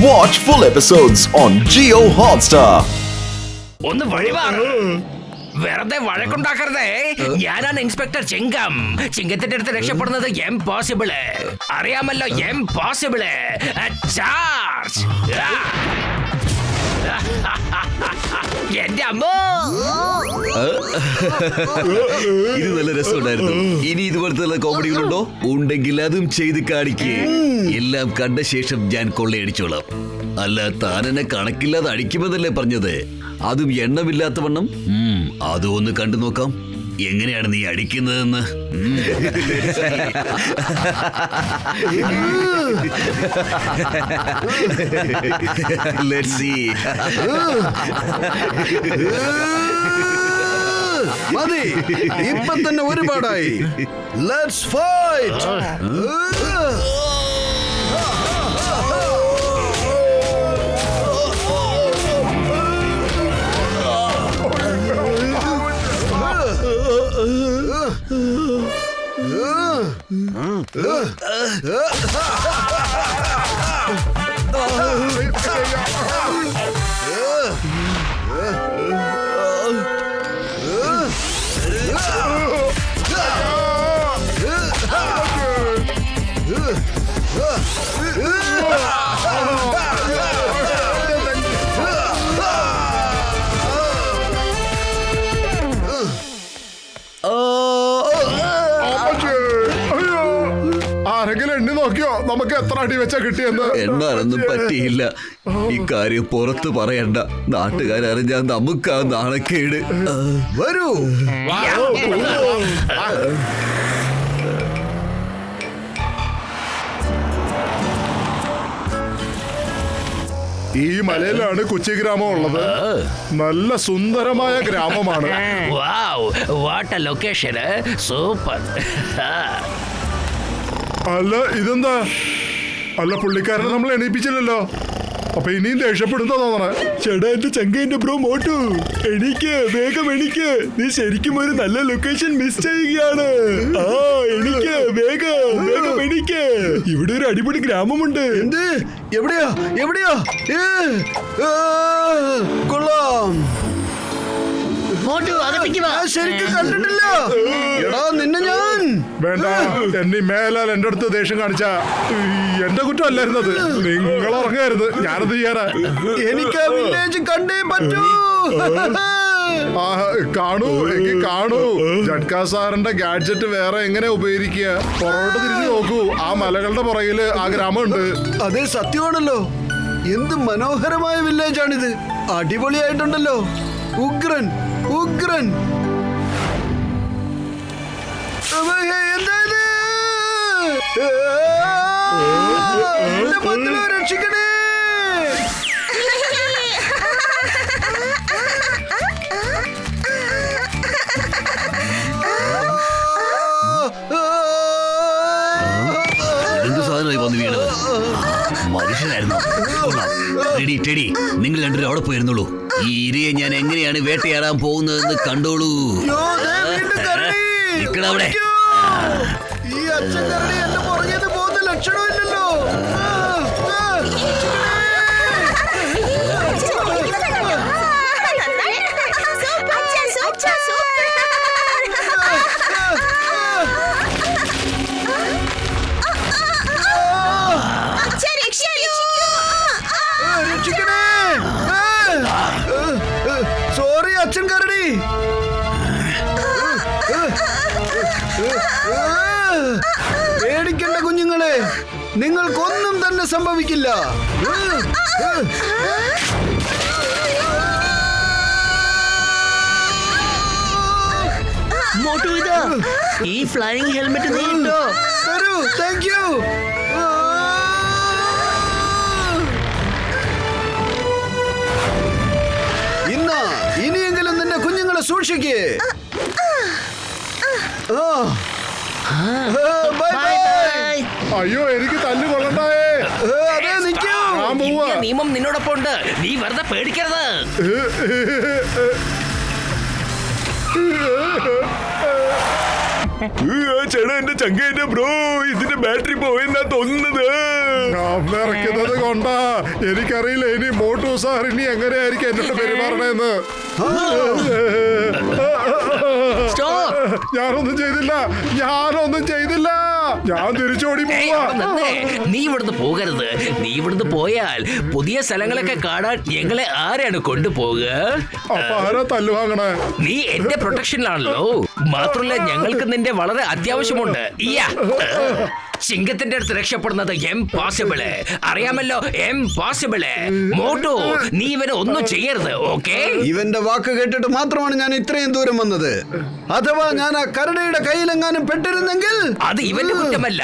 Watch full episodes on Jio Hotstar. ഒന്ന് വഴിവാണ്. വെറുതെ വഴക്കുണ്ടാക്കരുതേ. ഞാനാണ് ഇൻസ്പെക്ടർ ചിങ്കം. ചിങ്കത്തിന്റെ അടുത്ത് രക്ഷപ്പെടുന്നത് എംപോസിബിള്. അറിയാമല്ലോ, എംപോസിബിള്. ചാർജ്. എന്റെ അമ്മോ, ഇത് നല്ല രസമുണ്ടായിരുന്നു. ഇനി ഇതുപോലത്തെ കോമഡികളുണ്ടോ? ഉണ്ടെങ്കിൽ അതും ചെയ്ത് കാണിക്കേ. എല്ലാം കണ്ട ശേഷം ഞാൻ കൊള്ളയടിച്ചോളാം. അല്ല, താനെന്നെ കണക്കില്ലാതെ അടിക്കുമെന്നല്ലേ പറഞ്ഞത്? അതും എണ്ണമില്ലാത്ത വണ്ണം. അതും ഒന്ന് കണ്ടു നോക്കാം, എങ്ങനെയാണ് നീ അടിക്കുന്നതെന്ന്. Let's see. മതി, ഇപ്പൊ തന്നെ ഒരുപാടായി. Let's fight. ആരെങ്കിലും എണ്ണി നോക്കിയോ നമുക്ക് എത്ര അടി വെച്ചാ കിട്ടിയെന്ന്? എണ്ണാനൊന്നും പറ്റിയില്ല. ഇക്കാര്യം പുറത്ത് പറയണ്ട. നാട്ടുകാരറിഞ്ഞാൽ നമുക്കാ നാണക്കേട്. വരൂ. ഈ മലയിലാണ് കൊച്ചി ഗ്രാമം ഉള്ളത്. നല്ല സുന്ദരമായ ഗ്രാമമാണ്. വാവ്, വാട്ട് എ ലൊക്കേഷൻ. സൂപ്പർ. അല്ല, ഇതെന്താ? അല്ല, പുള്ളിക്കാരനെ നമ്മൾ എണീപ്പിച്ചില്ലല്ലോ. അപ്പൊ ഇനിയും ദേഷ്യപ്പെടുന്ന തോന്നണേ. ചേട്ടാ, എന്റെ ചങ്കന്റെ ബ്രോ മോട്ടു, എണീക്ക്, വേഗം എണീക്ക്. നീ ശരിക്കും ഒരു നല്ല ലൊക്കേഷൻ മിസ് ചെയ്യുകയാണ്. എണീക്ക്, വേഗം വേഗം എണീക്ക്. ഇവിടെ ഒരു അടിപൊളി ഗ്രാമമുണ്ട്. എന്ത്? എവിടെയാ എവിടെയാ? കൊള്ളാം. ഞാൻ ശരിക്കും കണ്ടിട്ടില്ല. എടാ, നിന്നെ ഞാൻ. വേണ്ട, എന്നെ മേലാൽ എന്റെ അടുത്ത് ദേഷ്യം കാണിച്ച എന്റെ കുറ്റം അല്ലായിരുന്നത്. നിങ്ങൾ ഉറങ്ങായിരുന്നു, ഞാനത് ചെയ്യാനാ. എനിക്ക് ആ വില്ലേജ് കണ്ടേ പറ്റൂ. കാണൂ, എനിക്ക് കാണൂ. ജഡ്കാ സാറിന്റെ ഗാഡ്ജറ്റ് വേറെ എങ്ങനെ ഉപയോഗിക്കുക? പുറകോട്ട് തിരിഞ്ഞു നോക്കൂ, ആ മലകളുടെ പുറകില് ആ ഗ്രാമമുണ്ട്. അതേ, സത്യമാണല്ലോ. എന്ത് മനോഹരമായ വില്ലേജാണിത്. അടിപൊളിയായിട്ടുണ്ടല്ലോ. ഉഗ്രൻ ഉഗ്രൻ. എന്തായത്? രക്ഷിക്കണേ. എന്ത് സാധനമായി വന്ന് വീണത്? മനുഷ്യനായിരുന്നു. ടെഡി, ടെഡി, നിങ്ങൾ രണ്ടുപേരും അവിടെ പോയിരുന്നുള്ളൂ. ഈ ഇരയെ ഞാൻ എങ്ങനെയാണ് വേട്ടയാടാൻ പോകുന്നതെന്ന് കണ്ടോളൂ. നിക്കണവിടെ. ഈ അച്ഛൻ കരടി എന്റെ പുറകേന്ന് പോകുന്ന ലക്ഷണമില്ലല്ലോ. സോറി അച്ഛൻ കരടി. പേടിക്കണ്ട കുഞ്ഞുങ്ങളെ, നിങ്ങൾക്കൊന്നും തന്നെ സംഭവിക്കില്ല. മോട്ടു, ഇതാ ഈ ഫ്ലൈയിങ് ഹെൽമെറ്റ് നീ ഉണ്ടോ? തരൂ. Thank you. ഇനിയെങ്കിലും നിന്റെ കുഞ്ഞുങ്ങളെ സൂക്ഷിക്കേ. അയ്യോ, എനിക്ക് തല്ല് കൊള്ളണ്ടായേ. അതെ, നിൽക്കൂ. നിയമം നിന്നോടൊപ്പം ഉണ്ട്. നീ വെറുതെ പേടിക്കരുത്. ചേട്ടാ എന്റെ ചങ്ക എന്റെ ബ്രോ ഇതിന്റെ ബാറ്ററി പോയെന്നാ തോന്നുന്നത്. ഇറക്കുന്നത് കൊണ്ടാ. എനിക്കറിയില്ല ഇനി മോട്ടു സാർ ഇനി എങ്ങനെയായിരിക്കും എന്നോട് പെരുമാറണേന്ന്. ഞാനൊന്നും ചെയ്തില്ല. ഞാൻ തിരിച്ചോടി പോവാ. നീ ഇവിടുന്ന് പോകരുത്. നീ ഇവിടുന്ന് പോയാൽ പുതിയ സ്ഥലങ്ങളൊക്കെ കാണാൻ ഞങ്ങളെ ആരാണ് കൊണ്ടുപോകുക? അപ്പൊ ആരാ തല്ലു വാങ്ങണേ? നീ എന്റെ പ്രൊട്ടക്ഷനിലാണല്ലോ. മാത്രമല്ല ഞങ്ങൾക്ക് നിന്റെ വളരെ അത്യാവശ്യമുണ്ട്. സിംഗത്തിന്റെ അടുത്ത് രക്ഷപ്പെടുന്നത് എംപോസിബിള്. അറിയാമല്ലോ, എംപോസിബിള്. മോട്ടു, നീ ഇവനെ ഒന്നും ചെയ്യരുത്, ഓക്കെ? ഇവന്റെ വാക്ക് കേട്ടിട്ട് മാത്രമാണ് ഞാൻ ഇത്രയും ദൂരം വന്നത്. അഥവാ ഞാൻ ആ കരടിയുടെ കയ്യിലെങ്ങാനും പെട്ടിരുന്നെങ്കിൽ അത് ഇവന്റെ കുറ്റമല്ല.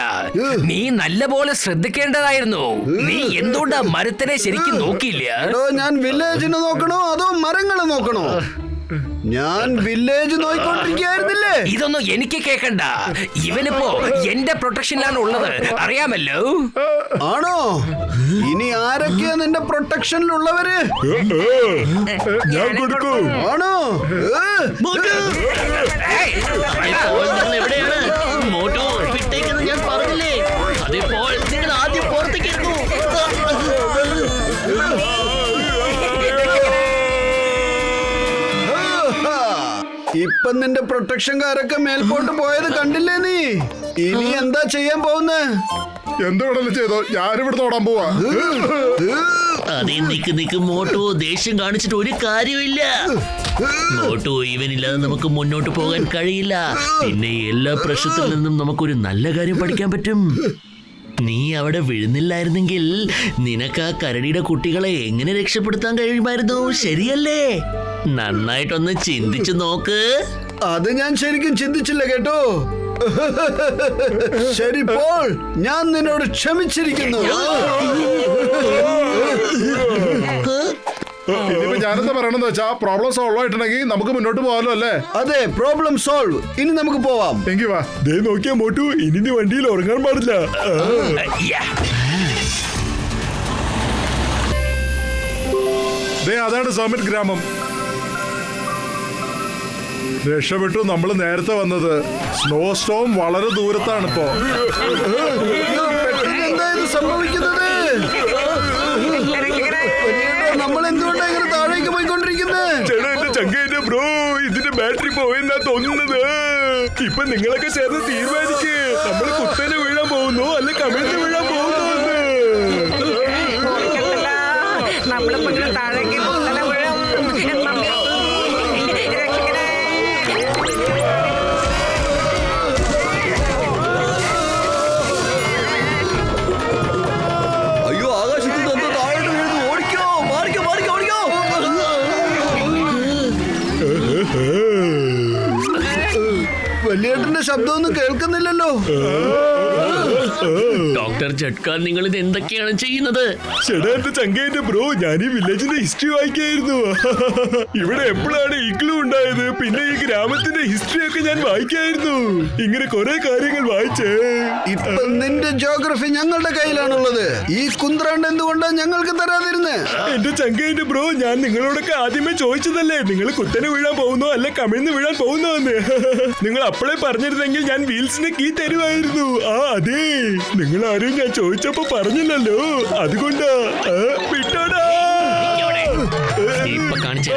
നീ നല്ലപോലെ ശ്രദ്ധിക്കേണ്ടതായിരുന്നു. നീ എന്തുകൊണ്ടാ മരത്തിനെ ശരിക്കും നോക്കിയില്ല? ഞാൻ വില്ലേജിന് നോക്കണോ അതോ മരങ്ങൾ നോക്കണോ? ഞാൻ വില്ലേജ് നോക്കിക്കൊണ്ടിരിക്കുകയായിരുന്നില്ലേ? ഇതൊന്നും എനിക്ക് കേക്കണ്ട. ഇവനിപ്പോ എന്റെ പ്രൊട്ടക്ഷനിലാണ് ഉള്ളത്, അറിയാമല്ലോ. ആണോ? ഇനി ആരൊക്കെയാ നിന്റെ പ്രൊട്ടക്ഷനിലുള്ളവര്? ഞാൻ കൊടുക്കും. ആണോ? എവിടെയാണ് മോട്ടു? വിട്ടേക്കെന്ന് ഞാൻ പറഞ്ഞില്ലേ? അതിപ്പോൾ നിങ്ങൾ ആദ്യം പുറത്തേക്ക് എടുക്കൂ. ഇപ്പൊ നിന്റെ പ്രൊട്ടക്ഷൻകാരൊക്കെ മേൽപോട്ട് പോയത് കണ്ടില്ലേ നീ? ഇനി എന്താ ചെയ്യാൻ പോകുന്നേ? എന്ത് വേണമെങ്കിലും ചെയ്തോ, ഞാനിവിടെ ഓടാൻ പോവാ. അതേ നിക്ക് മോട്ടു, ദേഷ്യം കാണിച്ചിട്ട് ഒരു കാര്യമില്ല. മോട്ടു, ഇവനില്ലാതെ നമുക്ക് മുന്നോട്ട് പോകാൻ കഴിയില്ല. പിന്നെ എല്ലാ പ്രശ്നത്തിൽ നിന്നും നമുക്കൊരു നല്ല കാര്യം പഠിക്കാൻ പറ്റും. നീ അവിടെ വീഴുന്നില്ലായിരുന്നെങ്കിൽ നിനക്ക് ആ കരടിയുടെ കുട്ടികളെ എങ്ങനെ രക്ഷപ്പെടുത്താൻ കഴിയുമായിരുന്നു, ശരിയല്ലേ? നന്നായിട്ടൊന്ന് ചിന്തിച്ചു നോക്ക്. അത് ഞാൻ ശരിക്കും ചിന്തിച്ചില്ല കേട്ടോ. ശരി പോൾ, ഞാൻ നിന്നോട് ക്ഷമിച്ചിരിക്കുന്നു. ഇനിയിപ്പോ ഞാനെന്താ പറയണെന്ന് വെച്ചാ, പ്രോബ്ലം സോൾവ് ആയിട്ടുണ്ടെങ്കിൽ നമുക്ക് മുന്നോട്ട് പോകാമല്ലോ അല്ലേ? അതെ, പ്രോബ്ലം സോൾവ്. ഇനി നമുക്ക് പോവാം. എങ്കി വാ. ദേ നോക്കിയാ മോട്ടു, ഇനി നീ വണ്ടിയിൽ ഉറങ്ങാൻ പാടില്ല. അതാണ് സമിറ്റ് ഗ്രാമം. രക്ഷപ്പെട്ടു. നമ്മൾ നേരത്തെ വന്നത്. സ്നോ സ്റ്റോം വളരെ ദൂരത്താണ് ഇപ്പോ. എന്താ ഇത് സംഭവിക്കുന്നത്? നമ്മൾ എന്തുകൊണ്ടാണ് ഇങ്ങനെ താഴേക്ക് പോയിക്കൊണ്ടിരിക്കുന്നത്? ചേട്ടാ എന്റെ ചങ്ക എന്റെ ബ്രോ ഇതിന്റെ ബാറ്ററി പോയെന്നാ തോന്നുന്നത്. ഇപ്പൊ നിങ്ങളൊക്കെ ചേർന്ന് തീരുമാനിക്ക്. നമ്മൾ കുത്തനെ വീഴാൻ പോകുന്നു അല്ലെ കമിഴ്ന്ന് വീഴാൻ പോകുന്നു. താഴേക്ക് അയ്യോ, ആകാശത്ത് നിന്ന് താഴോട്ട് വീഴുന്നു. ഓടിക്കോ, മാറിക്കോ. വലിയേട്ടന്റെ ശബ്ദമൊന്നും കേൾക്കുന്നില്ലല്ലോ. ഡോക്ടർ ജഡ്കാൻ, നിങ്ങൾ ഇത് എന്തൊക്കെയാണ് ചെയ്യുന്നത്? ചേട്ടാ എന്റെ ചങ്ക എന്റെ ബ്രോ, ഞാൻ ഈ വില്ലേജിന്റെ ഹിസ്റ്ററി വായിക്കായിരുന്നു. ഇവിടെ എപ്പോഴാണ് ഇഗ്ലൂ ഉണ്ടായത്, പിന്നെ ഈ ഗ്രാമത്തിന്റെ ഹിസ്റ്ററി ഒക്കെ ഞാൻ വായിക്കായിരുന്നു. ഇങ്ങനെ കുറെ കാര്യങ്ങൾ വായിച്ചേ. ഇപ്പൊ നിന്റെ ജോഗ്രഫി ഞങ്ങളുടെ കയ്യിലാണുള്ളത്. ഈ കുന്ത്രാണ്ട് എന്തുകൊണ്ടാണ് ഞങ്ങൾക്ക് തരാതിരുന്നേ? എന്റെ ചങ്ക എന്റെ ബ്രോ, ഞാൻ നിങ്ങളോടൊക്കെ ആദ്യമേ ചോദിച്ചതല്ലേ, നിങ്ങൾ കുത്തനെ വീഴാൻ പോകുന്നോ അല്ല കമിഴ്ന്ന് വീഴാൻ പോകുന്നോ എന്ന്. നിങ്ങൾ അപ്പോഴേ പറഞ്ഞിരുന്നെങ്കിൽ ഞാൻ വീൽസിന്റെ കീ തരുമായിരുന്നു. അതെ, നിങ്ങൾ ആരും ഞാൻ ചോദിച്ചപ്പോ പറഞ്ഞില്ലല്ലോ, അതുകൊണ്ടാ. വിട്ടോടാ. ഇപ്പൊ കാണിച്ചു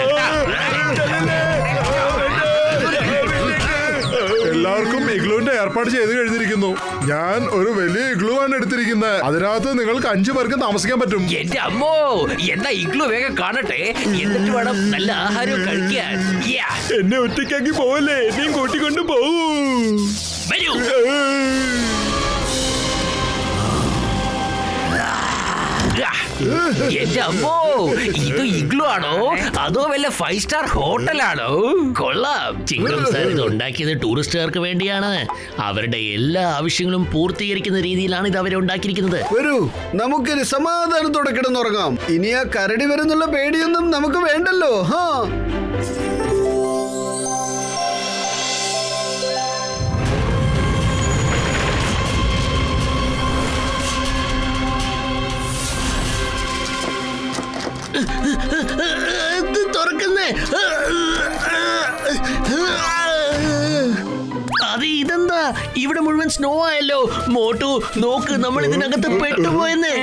എല്ലാവർക്കും ഇഗ്ലൂവിന്റെ ഏർപ്പാട് ചെയ്ത് കഴിഞ്ഞിരിക്കുന്നു. ഞാൻ ഒരു വലിയ ഇഗ്ലൂ ആണ് എടുത്തിരിക്കുന്നത്. അതിനകത്ത് നിങ്ങൾക്ക് 5 പേർക്ക് താമസിക്കാൻ പറ്റും. എന്റെ അമ്മോ, എന്നാ ഇഗ്ലു വേഗം കാണട്ടെ, എന്നിട്ട് വേണം നല്ല ആഹാരം കഴിക്കാൻ. എന്നെ ഒറ്റയ്ക്കാക്കി പോവല്ലേ, എന്നെയും കൂട്ടിക്കൊണ്ട് പോവൂ. വരൂ. എന്റെ അമ്മോ, ഇത് ഇഗ്ലു ആണോ അതോ വല്ല 5 സ്റ്റാർ ഹോട്ടലാണോ? കൊള്ളാം. ചിങ്കം സാർ ഇത് ഉണ്ടാക്കിയത് ടൂറിസ്റ്റുകാർക്ക് വേണ്ടിയാണ്. അവരുടെ എല്ലാ ആവശ്യങ്ങളും പൂർത്തീകരിക്കുന്ന രീതിയിലാണ് ഇത് അവരെ ഉണ്ടാക്കിയിരിക്കുന്നത്. വരൂ, നമുക്കിനി സമാധാനത്തോടെ കിടന്നുറങ്ങാം. ഇനി ആ കരടി വരുന്നുള്ള പേടിയൊന്നും നമുക്ക് വേണ്ടല്ലോ. തുറക്കുന്നേ. അത് ഇതെന്താ ഇവിടെ മുഴുവൻ സ്നോ ആയല്ലോ. മോട്ടു നോക്ക്, നമ്മൾ ഇതിനകത്ത് പെട്ടുപോയെന്ന്.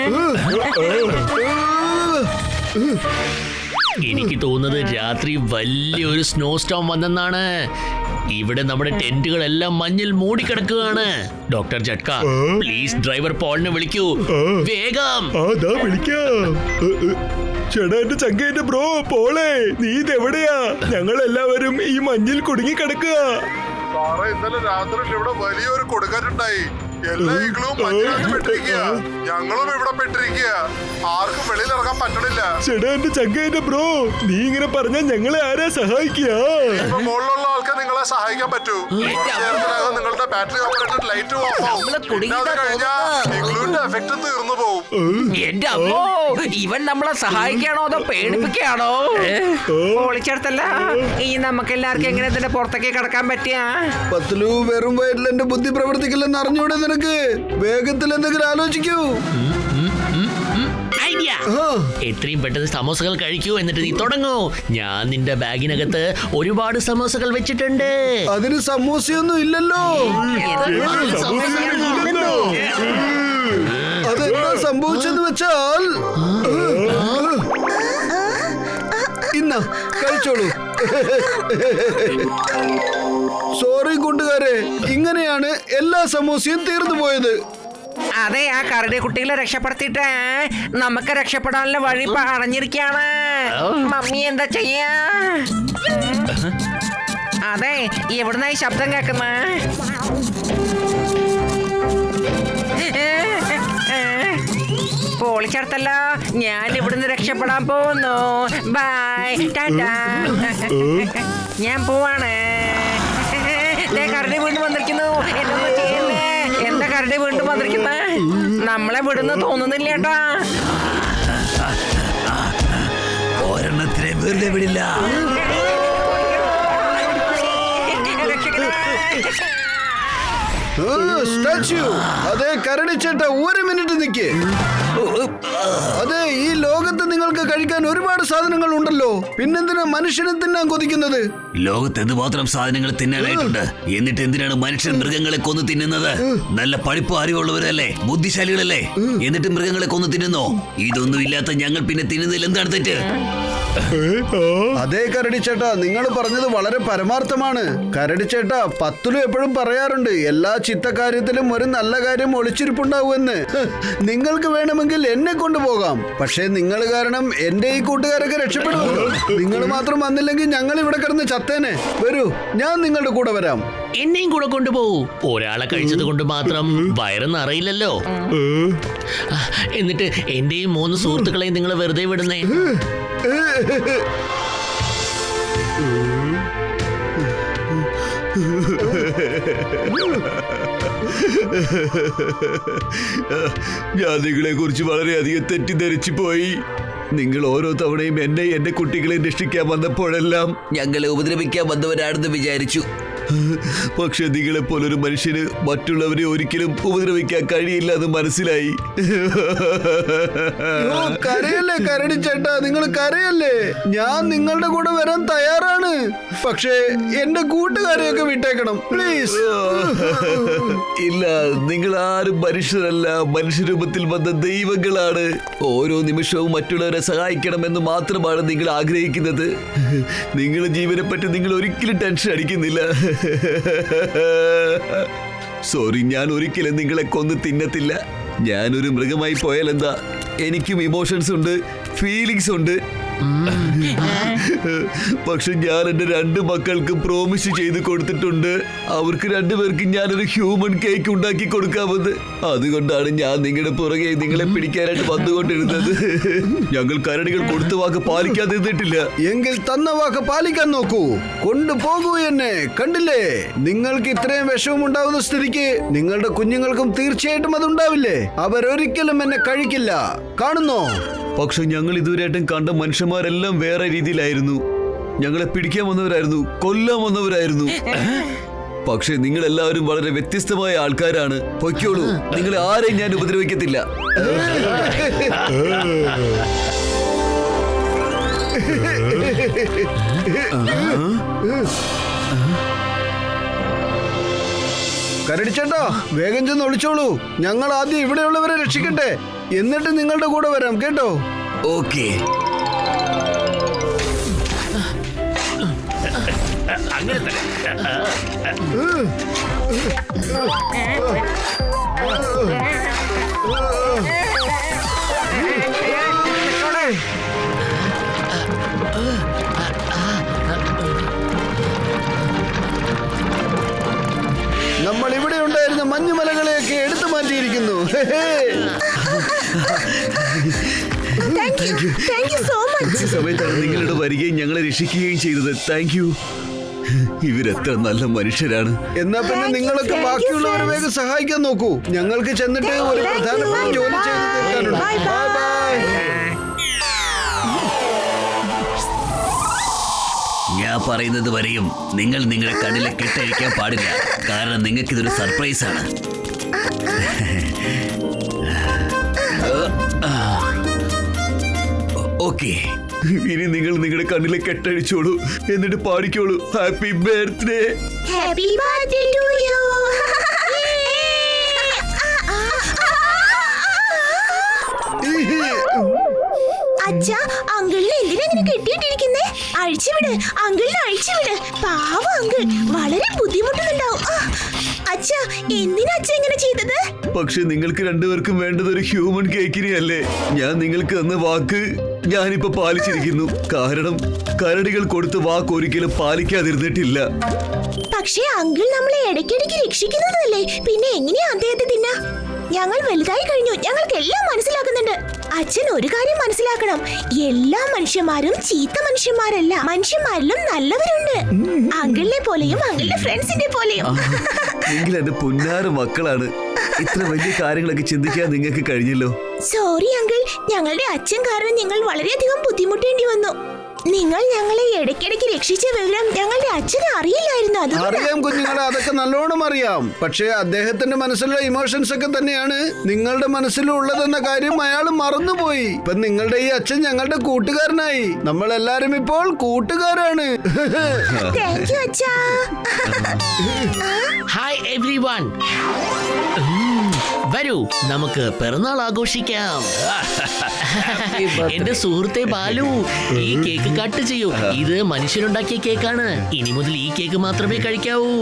എനിക്ക് തോന്നുന്നത് രാത്രി വലിയൊരു സ്നോ സ്റ്റോം വന്നെന്നാണ്. ഇവിടെ നമ്മുടെ ടെന്റുകളെല്ലാം മഞ്ഞിൽ മൂടിക്കിടക്കുകയാണ്. ഡോക്ടർ ജട്ക, പ്ലീസ് ഡ്രൈവർ പോളിനെ വിളിക്കൂ വേഗം. അതാ വിളിക്കാം. ചേട്ടാ, എന്റെ ചങ്ക, എന്റെ ബ്രോ പോളെ, നീ ഇതെവിടെയാ? ഞങ്ങൾ എല്ലാവരും ഈ മഞ്ഞിൽ കുടുങ്ങി കിടക്കുക. സാറേ, ഇന്നലെ രാത്രിയിൽ ഇവിടെ വലിയൊരു കൊടുക്കാറ്റുണ്ടായി. എല്ലാ ഈഗിളും മഞ്ഞിനകത്ത് പെട്ടിരിക്കുക. ഞങ്ങളും ഇവിടെ പെട്ടിരിക്കുക. ആർക്കും വെളിയിൽ ഇറങ്ങാൻ പറ്റണില്ല. ചേട്ടാ, എന്റെ ചങ്ക, എന്റെ ബ്രോ, നീ ഇങ്ങനെ പറഞ്ഞാൽ ഞങ്ങളെ ആരാ സഹായിക്കുക? ഇപ്പൊ മുകളിലുള്ള ആൾക്കാർ നിങ്ങളെ സഹായിക്കാൻ പറ്റൂ. നേരത്തിനകം നിങ്ങളുടെ ബാറ്ററി ഓപ്പറേറ്റഡ് ലൈറ്റ് ഓഫ് ആവും. പിന്നെ അത് കഴിഞ്ഞാൽ ഇഗ്ലൂന്റെ എഫക്ട് തീർന്നു പോകും. എന്റെ അമ്മോ, ഇവൻ നമ്മളെ സഹായിക്കാണോ അതോ പേടിപ്പിക്കുകയാണോ? പൊളിച്ചെടുത്തല്ല. ഈ നമുക്ക് എല്ലാവർക്കും എങ്ങനെ ഇതിന്റെ പുറത്തേക്ക് കിടക്കാൻ പറ്റിയ? പത്തലു, വെറും വയറ്റിൽ എന്റെ ബുദ്ധി പ്രവർത്തിക്കില്ലെന്ന് അറിഞ്ഞൂടെ നിനക്ക്? വേഗത്തിൽ എന്തെങ്കിലും ആലോചിക്കൂ. ഐഡിയ. എത്രയും പെട്ടെന്ന് സമോസകൾ കഴിക്കൂ, എന്നിട്ട് നീ തുടങ്ങൂ. ഞാൻ നിന്റെ ബാഗിനകത്ത് ഒരുപാട് സമോസകൾ വെച്ചിട്ടുണ്ട്. അതിന് സമൂസയൊന്നും ഇല്ലല്ലോ. അതെന്താ സംഭവിച്ചെന്ന് വെച്ചാൽ, ഇന്ന കഴിച്ചോളൂ. സോറി കൂട്ടുകാരെ, ഇങ്ങനെയാണ് എല്ലാ സമൂസയും തീർന്നു പോയത്. അതെ, ആ കരടി കുട്ടികളെ രക്ഷപ്പെടുത്തിയിട്ട് നമുക്ക് രക്ഷപ്പെടാനുള്ള വഴി അടഞ്ഞിരിക്കാണ്. മമ്മി എന്താ ചെയ്യാ? അതെ, എവിടുന്നായി ശബ്ദം കേൾക്കുന്ന? പൊളിച്ചെടുത്തല്ലോ. ഞാൻ ഇവിടുന്ന് രക്ഷപ്പെടാൻ പോകുന്നു. ബൈ, ടാറ്റാ. ഞാൻ പോവാണ്. കരടി വീണ്ടും വന്നിരിക്കുന്നു. എന്നൊന്നും ചെയ്യല്ലേ? എന്താ കരടി വീണ്ടും വന്നിരിക്കുന്നേ? നമ്മളെ വിടുന്ന തോന്നുന്നില്ല ഏട്ടാ. ഒരെണ്ണത്തിനെ വെറുതെ വിടില്ല. സ്റ്റാച്യു, അതെ കരടി ചേട്ടാ, ഒരു മിനിറ്റ് നിൽക്കേ. അതെ, ഈ ലോകത്ത് നിങ്ങൾക്ക് കഴിക്കാൻ ഒരുപാട് സാധനങ്ങൾ ഉണ്ടല്ലോ, പിന്നെന്തിനാ മനുഷ്യനെ തിന്നാൻ കൊതിക്കുന്നത്? ലോകത്ത് എന്തുമാത്രം സാധനങ്ങൾ തിന്നാനായിട്ടുണ്ട്. എന്നിട്ട് എന്തിനാണ് മനുഷ്യൻ മൃഗങ്ങളെ കൊന്നു തിന്നുന്നത്? നല്ല പഠിപ്പ് അറിവുള്ളവരല്ലേ, ബുദ്ധിശാലികളല്ലേ, എന്നിട്ട് മൃഗങ്ങളെ കൊന്നു തിന്നുന്നോ? ഇതൊന്നും ഇല്ലാത്ത ഞങ്ങൾ പിന്നെ തിന്നുന്നതിൽ എന്താണ് തെറ്റ്? അതേ കരടി ചേട്ടാ, നിങ്ങൾ പറഞ്ഞത് വളരെ പരമാർത്ഥമാണ്. കരടി ചേട്ടാ, പത്തുലു എപ്പോഴും പറയാറുണ്ട്, എല്ലാ ചിത്തക്കാര്യത്തിലും ഒരു നല്ല കാര്യം ഒളിച്ചിരിപ്പുണ്ടാവുമെന്ന്. നിങ്ങൾക്ക് വേണമെങ്കിൽ എന്നെ കൊണ്ടുപോകാം, പക്ഷേ നിങ്ങൾ കാരണം എന്റെ ഈ കൂട്ടുകാരൊക്കെ രക്ഷപ്പെടുമല്ലോ. നിങ്ങൾ മാത്രം വന്നില്ലെങ്കിൽ ഞങ്ങൾ ഇവിടെ കിടന്ന് ചത്തേനെ. വരൂ, ഞാൻ നിങ്ങളുടെ കൂടെ വരാം. എന്നെയും കൂടെ കൊണ്ടുപോകൂ. ഒരാളെ കഴിച്ചത് കൊണ്ട് മാത്രം വയറൊന്നും അറിയില്ലല്ലോ. എന്നിട്ട് എന്റെയും 3 സുഹൃത്തുക്കളെയും നിങ്ങൾ വെറുതെ വിടുന്നേ? ഞാൻ നിങ്ങളെ കുറിച്ച് വളരെയധികം തെറ്റിദ്ധരിച്ചു പോയി. നിങ്ങൾ ഓരോ തവണയും എന്നെ എന്റെ കുട്ടികളെ രക്ഷിക്കാൻ വന്നപ്പോഴെല്ലാം ഞങ്ങളെ ഉപദ്രവിക്കാൻ വന്നവരാണെന്ന് വിചാരിച്ചു. പക്ഷെ നിങ്ങളെ പോലൊരു മനുഷ്യന് മറ്റുള്ളവരെ ഒരിക്കലും ഉപദ്രവിക്കാൻ കഴിയില്ല എന്ന് മനസ്സിലായി. കരയല്ലേ കരടി ചേട്ടാ, നിങ്ങൾ കരയല്ലേ. ഞാൻ നിങ്ങളുടെ കൂടെ വരാൻ തയ്യാറാണ്, പക്ഷേ എന്റെ കൂട്ടുകാരെയൊക്കെ വിട്ടേക്കണം പ്ലീസ്. ഇല്ല, നിങ്ങൾ ആരും മനുഷ്യരല്ല, മനുഷ്യരൂപത്തിൽ വന്ന ദൈവങ്ങളാണ്. ഓരോ നിമിഷവും മറ്റുള്ളവരെ സഹായിക്കണമെന്ന് മാത്രമാണ് നിങ്ങൾ ആഗ്രഹിക്കുന്നത്. നിങ്ങളുടെ ജീവനെ പറ്റി നിങ്ങൾ ഒരിക്കലും ടെൻഷൻ അടിക്കുന്നില്ല. സോറി, ഞാൻ ഒരിക്കലും നിങ്ങളെ കൊന്ന് തിന്നത്തില്ല. ഞാനൊരു മൃഗമായി പോയാൽ എന്താ? എനിക്കും ഇമോഷൻസ് ഉണ്ട്, ഫീലിങ്സ് ഉണ്ട്. പക്ഷെ ഞാൻ എന്റെ 2 മക്കൾക്കും പ്രോമിസ് ചെയ്ത് കൊടുത്തിട്ടുണ്ട്. അവർക്ക് 2 പേർക്കും ഞാനൊരു ഹ്യൂമൻ കേക്ക് ഉണ്ടാക്കി കൊടുക്കാമെന്ന്. അതുകൊണ്ടാണ് ഞാൻ നിങ്ങളുടെ പുറകെ നിങ്ങളെ പിടിക്കാനായിട്ട് വന്നുകൊണ്ടിരുന്നത്. ഞങ്ങൾ കരടികൾ കൊടുത്ത വാക്ക് പാലിക്കാതിരുന്നിട്ടില്ല. എങ്കിൽ തന്ന വാക്ക് പാലിക്കാൻ നോക്കൂ. കൊണ്ടുപോകൂ എന്നെ. കണ്ടില്ലേ, നിങ്ങൾക്ക് ഇത്രയും വിഷമം ഉണ്ടാവുന്ന സ്ഥിതിക്ക് നിങ്ങളുടെ കുഞ്ഞുങ്ങൾക്കും തീർച്ചയായിട്ടും അതുണ്ടാവില്ലേ? അവരൊരിക്കലും എന്നെ കഴിക്കില്ല. കാണുന്നോ? പക്ഷെ ഞങ്ങൾ ഇതുവരെയായിട്ടും കണ്ട മനുഷ്യന്മാരെല്ലാം വേറെ രീതിയിലായിരുന്നു. ഞങ്ങളെ പിടിക്കാൻ വന്നവരായിരുന്നു, കൊല്ലാൻ വന്നവരായിരുന്നു. പക്ഷെ നിങ്ങൾ എല്ലാവരും വളരെ വ്യത്യസ്തമായ ആൾക്കാരാണ്. പൊയ്ക്കോളൂ, നിങ്ങളെ ആരെയും ഞാൻ ഉപദ്രവിക്കത്തില്ല. കരടിച്ചേട്ടാ വേഗം ചെന്ന് ഒളിച്ചോളൂ. ഞങ്ങൾ ആദ്യം ഇവിടെയുള്ളവരെ രക്ഷിക്കട്ടെ, എന്നിട്ട് നിങ്ങളുടെ കൂടെ വരാം കേട്ടോ. ഓക്കെ. അങ്ങനെ തന്നെ. നമ്മൾ ഇവിടെ ഉണ്ടായിരുന്ന മഞ്ഞുമലകളെയൊക്കെ എടുത്തു മാറ്റിയിരിക്കുന്നു. ഈ സമയത്താണ് നിങ്ങളുടെ വരികയും ഞങ്ങളെ രക്ഷിക്കുകയും ചെയ്തത്. Thank you. ഇവരെത്ര നല്ല മനുഷ്യരാണ്. എന്നാ പിന്നെ നിങ്ങളൊക്കെ ബാക്കിയുള്ളവരെ വേഗം സഹായിക്കാൻ നോക്കൂ. ഞങ്ങൾക്ക് ചെന്നിട്ട് ഒരു പ്രധാനപ്പെട്ട ജോലി ചെയ്ത് തീർക്കാനുണ്ട്. Bye bye. ഞാൻ പറയുന്നത് വരെയും നിങ്ങൾ നിങ്ങളുടെ കണ്ണിലെ കെട്ടഴിക്കാൻ പാടില്ല. കാരണം നിങ്ങൾക്ക് ഇതൊരു സർപ്രൈസ് ആണ്. ഓക്കെ, ഇനി നിങ്ങൾ നിങ്ങളുടെ കണ്ണിലെ കെട്ടഴിച്ചോളൂ, എന്നിട്ട് പാടിക്കോളൂ happy birthday. Happy birthday to you. അച്ഛാ, അങ്കിളിനെ എന്തിനാ ഇങ്ങനെ കെട്ടിയിട്ടിരിക്കുന്നേ? അഴിച്ചുവിട്, അങ്കിളിനെ അഴിച്ചുവിട്. പാവ അങ്കിൾ വളരെ ബുദ്ധിമുട്ടുന്നുണ്ടാവും. അച്ഛാ, എന്തിനാ അച്ഛ ഇങ്ങനെ ചെയ്തത്? പക്ഷെ നിങ്ങൾക്ക് രണ്ടുപേർക്കും വേണ്ടത് ഒരു ഹ്യൂമൻ കേക്കിനെ അല്ലേ? ഞാൻ നിങ്ങൾക്ക് തന്ന വാക്ക് ഞാനിപ്പോ പാലിച്ചിരിക്കുന്നു. കാരണം കരടികൾ കൊടുത്ത വാക്ക് ഒരിക്കലും പാലിക്കാതിരുന്നിട്ടില്ല. പക്ഷേ അങ്കിൾ നമ്മളെ ഇടയ്ക്കിടയ്ക്ക് രക്ഷിക്കുന്നതല്ലേ, പിന്നെ എങ്ങനെയാ അദ്ദേഹത്തെ തിന്നാ? ഞങ്ങൾ വലുതായി കഴിഞ്ഞു, ഞങ്ങൾക്ക് എല്ലാം മനസ്സിലാക്കുന്നുണ്ട്. അച്ഛൻ ഒരു കാര്യം മനസ്സിലാക്കണം, എല്ലാ മനുഷ്യന്മാരും ചീത്ത മനുഷ്യന്മാരല്ല, മനുഷ്യന്മാരിലും നല്ലവരുണ്ട്. അങ്കിളിനെ പോലെയും അങ്കിളിന്റെ ഫ്രണ്ട്സിന്റെ പോലെയും. നിങ്ങൾ എന്റെ പൊന്നാര മക്കളാണ്. ഇത്ര വലിയ കാര്യങ്ങളൊക്കെ ചിന്തിക്കാൻ നിങ്ങൾക്ക് കഴിഞ്ഞല്ലോ. സോറി അങ്കിൾ, ഞങ്ങളുടെ അച്ഛൻ കാരണം നിങ്ങൾ വളരെയധികം ബുദ്ധിമുട്ടേണ്ടി വന്നു. നിങ്ങൾ ഞങ്ങളെ ഇടയ്ക്കിടയ്ക്ക് രക്ഷിച്ച വിവരം ഞങ്ങളുടെ അച്ഛനെ അറിയില്ലായിരുന്നു. അറിയാം കുഞ്ഞുങ്ങളെ, അതൊക്കെ നല്ലോണം അറിയാം. പക്ഷേ അദ്ദേഹത്തിന്റെ മനസ്സിലുള്ള ഇമോഷൻസ് ഒക്കെ തന്നെയാണ് നിങ്ങളുടെ മനസ്സിലുള്ളതെന്ന കാര്യം അയാൾ മറന്നുപോയി. ഇപ്പൊ നിങ്ങളുടെ ഈ അച്ഛൻ ഞങ്ങളുടെ കൂട്ടുകാരനായി. നമ്മൾ എല്ലാരും ഇപ്പോൾ കൂട്ടുകാരാണ്. താങ്ക് യു അച്ഛാ. ഹായ് എവ്രിവൺ, വരൂ നമുക്ക് പിറന്നാൾ ആഘോഷിക്കാം. എന്റെ സുഹൃത്തെ ബാലു, ഈ കേക്ക് കട്ട് ചെയ്യൂ. ഇത് മനുഷ്യരുണ്ടാക്കിയ കേക്കാണ്. ഇനി മുതൽ ഈ കേക്ക് മാത്രമേ കഴിക്കാവൂ.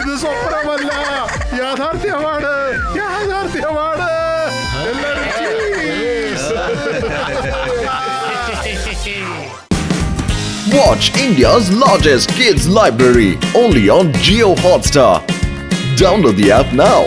ഇത് സ്വപ്നമല്ല, യാഥാർത്ഥ്യമാണ്, യാഥാർത്ഥ്യമാണ്. Watch India's largest kids library only on Jio Hotstar. Download the app now.